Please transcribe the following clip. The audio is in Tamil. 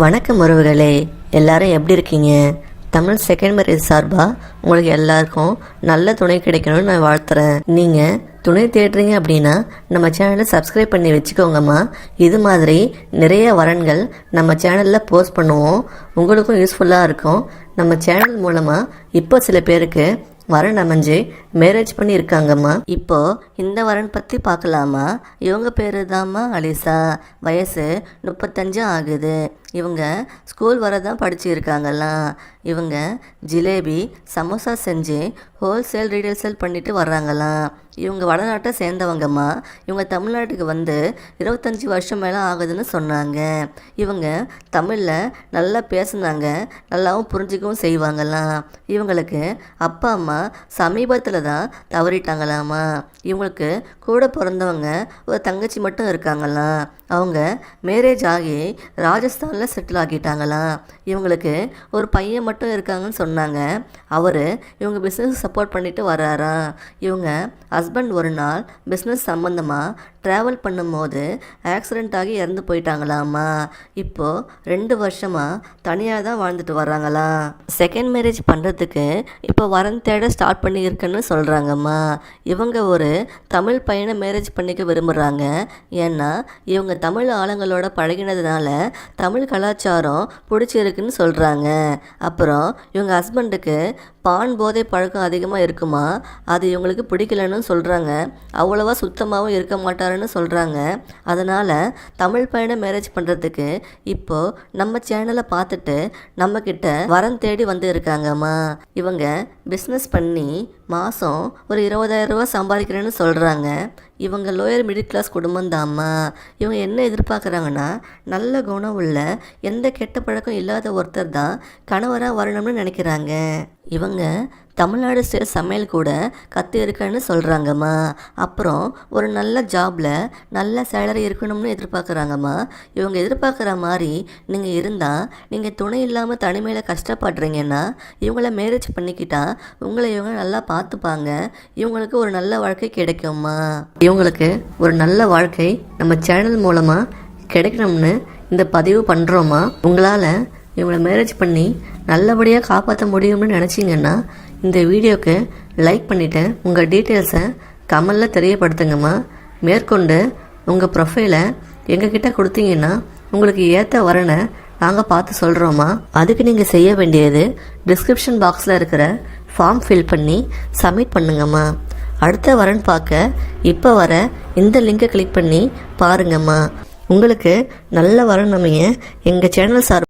வணக்கம் உறவுகளே, எல்லாரும் எப்படி இருக்கீங்க? தமிழ் செகண்ட் மேரேஜ் சார்பாக உங்களுக்கு எல்லாருக்கும் நல்ல துணை கிடைக்கணும்னு நான் வாழ்த்துறேன். நீங்கள் துணை தேடுறீங்க அப்படின்னா நம்ம சேனலை சப்ஸ்கிரைப் பண்ணி வச்சுக்கோங்கம்மா. இது மாதிரி நிறைய வரன்கள் நம்ம சேனலில் போஸ்ட் பண்ணுவோம், உங்களுக்கும் யூஸ்ஃபுல்லாக இருக்கும். நம்ம சேனல் மூலமாக இப்போ சில பேருக்கு வரன் அமைஞ்சு மேரேஜ் பண்ணி இருக்காங்கம்மா. இப்போ இந்த வரன் பற்றி பார்க்கலாமா? இவங்க பேரு தாம்மா அலிசா. வயசு 35 ஆகுது. இவங்க ஸ்கூல் வர தான் படிச்சு இருக்காங்கலாம். இவங்க ஜிலேபி சமோசா செஞ்சு ஹோல்சேல் ரீட்டைல் சேல் பண்ணிட்டு வர்றாங்களாம். இவங்க வடநாட்டை சேர்ந்தவங்கம்மா. இவங்க தமிழ்நாட்டுக்கு வந்து 25 வருஷம் மேலே ஆகுதுன்னு சொன்னாங்க. இவங்க தமிழில் நல்லா பேசுனாங்க, நல்லாவும் புரிஞ்சிக்கவும் செய்வாங்களாம். இவங்களுக்கு அப்பா அம்மா சமீபத்தில் தான் தவறிட்டாங்களாமா. இவங்களுக்கு கூட பிறந்தவங்க ஒரு தங்கச்சி மட்டும் இருக்காங்களாம். அவங்க மேரேஜ் ஆகி ராஜஸ்தானில் செட்டில் ஆகிட்டாங்களாம். இவங்களுக்கு ஒரு பையன் மட்டும் இருக்காங்கன்னு சொன்னாங்க. அவர் இவங்க பிஸ்னஸ் சப்போர்ட் பண்ணிட்டு வர்றாராம். இவங்க ஹஸ்பண்ட் ஒரு நாள் பிஸ்னஸ் சம்மந்தமாக ட்ராவல் பண்ணும்போது ஆக்சிடெண்ட் ஆகி இறந்து போயிட்டாங்களாம்மா. இப்போது 2 வருஷமாக தனியாக தான் வாழ்ந்துட்டு வர்றாங்களாம். செகண்ட் மேரேஜ் பண்ணுறதுக்கு இப்போ வரன் தேட ஸ்டார்ட் பண்ணியிருக்குன்னு சொல்கிறாங்கம்மா. இவங்க ஒரு தமிழ் பையனை மேரேஜ் பண்ணிக்க விரும்புகிறாங்க. ஏன்னா இவங்க தமிழ் ஆளுங்களோட பழகினதுனால தமிழ் கலாச்சாரம் பிடிச்சிருக்குன்னு சொல்கிறாங்க. அப்புறம் இவங்க ஹஸ்பண்டுக்கு பான் போதை பழக்கம் அதிகமாக இருக்குமா, அது இவங்களுக்கு பிடிக்கலன்னு சொல்கிறாங்க. அவ்வளோவா சுத்தமாகவும் இருக்க மாட்டாருன்னு சொல்கிறாங்க. அதனால் தமிழ் பையனை மேரேஜ் பண்ணுறதுக்கு இப்போது நம்ம சேனலை பார்த்துட்டு நம்மக்கிட்ட வரன் தேடி வந்து இருக்காங்கம்மா. இவங்க பிஸ்னஸ் பண்ணி மாதம் ஒரு 20,000 ரூபா சம்பாதிக்கிறேன்னு சொல்கிறாங்க. இவங்க லோயர் மிடில் கிளாஸ் குடும்பம் தாம்மா. இவங்க என்ன எதிர்பார்க்குறாங்கன்னா, நல்ல குணம் உள்ள எந்த கெட்ட பழக்கம் இல்லாத ஒருத்தர் தான் கணவராக வரணும்னு நினைக்கிறாங்க. இவங்க தமிழ்நாடு ஸ்டைல் சமையல் கூட கற்று இருக்கன்னு சொல்கிறாங்கம்மா. அப்புறம் ஒரு நல்ல ஜாபில் நல்ல சேலரி இருக்கணும்னு எதிர்பார்க்குறாங்கம்மா. இவங்க எதிர்பார்க்குற மாதிரி நீங்கள் இருந்தால், நீங்கள் துணை இல்லாமல் தனிமையில் கஷ்டப்படுறீங்கன்னா இவங்கள மேரேஜ் பண்ணிக்கிட்டா உங்களை இவங்க நல்லா பார்த்துப்பாங்க. இவங்களுக்கு ஒரு நல்ல வாழ்க்கை கிடைக்கும்மா. இவங்களுக்கு ஒரு நல்ல வாழ்க்கை நம்ம சேனல் மூலமாக கிடைக்கணும்னு இந்த பதிவு பண்ணுறோம்மா. உங்களால் இவங்களை மேரேஜ் பண்ணி நல்லபடியாக காப்பாற்ற முடியும்னு நினச்சிங்கன்னா இந்த வீடியோக்கு லைக் பண்ணிவிட்டு உங்கள் டீட்டெயில்ஸை கமெண்டில் தெரியப்படுத்துங்கம்மா. மேற்கொண்டு உங்கள் ப்ரொஃபைலை எங்ககிட்ட கொடுத்தீங்கன்னா உங்களுக்கு ஏற்ற வரனை நாங்கள் பார்த்து சொல்கிறோம்மா. அதுக்கு நீங்கள் செய்ய வேண்டியது டிஸ்கிரிப்ஷன் பாக்ஸில் இருக்கிற ஃபார்ம் ஃபில் பண்ணி சப்மிட் பண்ணுங்கம்மா. அடுத்த வரன் பார்க்க இப்போ வர இந்த லிங்கை கிளிக் பண்ணி பாருங்கம்மா. உங்களுக்கு நல்ல வரன் அமைய எங்கள் சேனல் சார்